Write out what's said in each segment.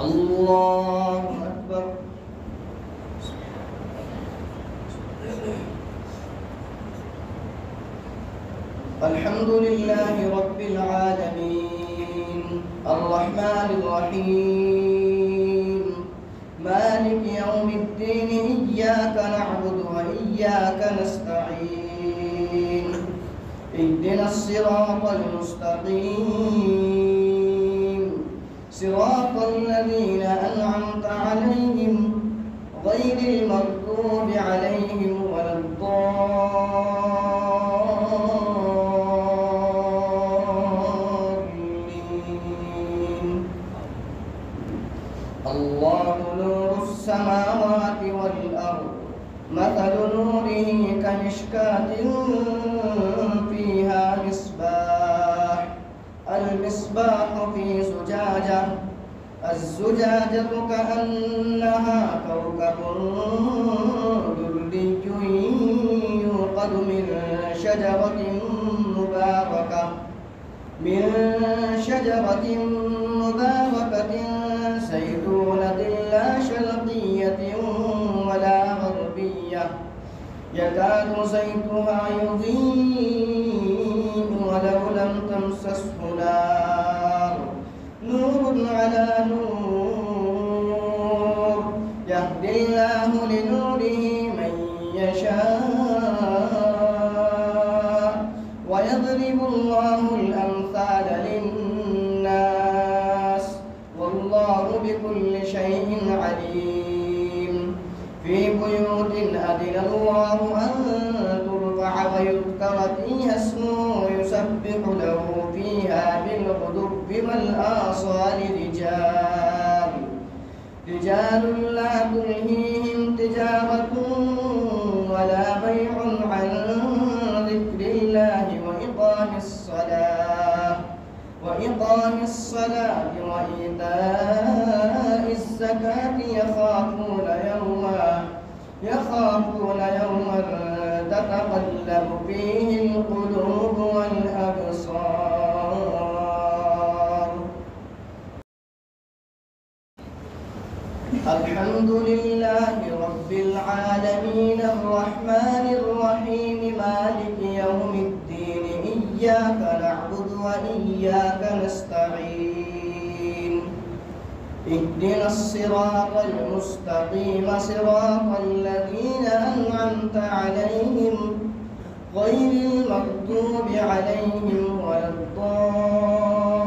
الله أكبر. الحمد لله رب العالمين الرحمن الرحيم مالك يوم الدين إياك نعبد وإياك نستعين اهدنا الصراط المستقيم صراط الذين أنعمت عليهم غير المغضوب عليهم ولا الضالين. الله نور السماوات والأرض مثل نوره كمشكاة فيها مصباح المصباح في زجاجة الزجاجة كأنها كوكب دري يوقد من شجرة مباركة زيتونة لا شرقية ولا غربية يكاد زيتها يضيء ولو لم تمسسه نار نور على نور يهدي الله لنوره من يشاء ويضرب الله الأمثال للناس والله بكل شيء عليم. في بيوت أذن الله أن ترفع ويذكر فيها اسمه ويسبح له فيها بالغدو والآصال رجال لا تلهيهم تجارة ولا بيع عن ذكر الله وإقام الصلاة وإيتاء الزكاة يخافون يوما تتقلب فيه القلوب والأبصار. الحمد لله رب العالمين الرحمن الرحيم مالك يوم الدين إياك نعبد وإياك نستعين اهدنا الصراط المستقيم صراط الذين أنعمت عليهم غير المغضوب عليهم ولا الضالين.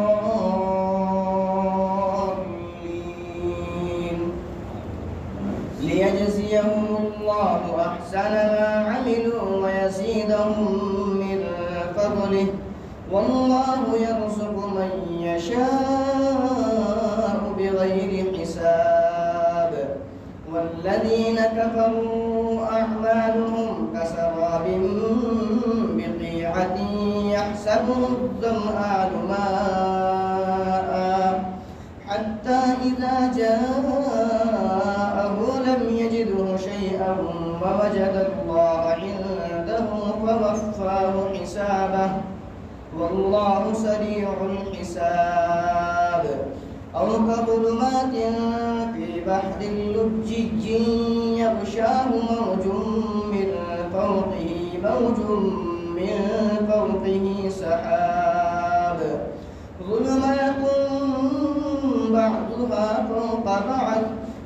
ليجزيهم الله أحسن ما عملوا ويزيدهم من فضله والله يرزق من يشاء بغير حساب. والذين كفروا أعمالهم كسراب بقيعة يحسبه الظمآن ماء حتى إذا جاءه لم يجده شيئا ووجد الله عنده فوفاه حسابه والله سريع الحساب. أو كظلمات في بحر لجي يغشاه موج من فوقه سحاب ظلمات بعضها فوق بعض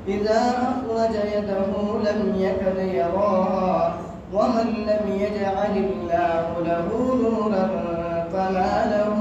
إذا أخرج يده لم يكد يراها ومن لم يجعل الله له نورا فما له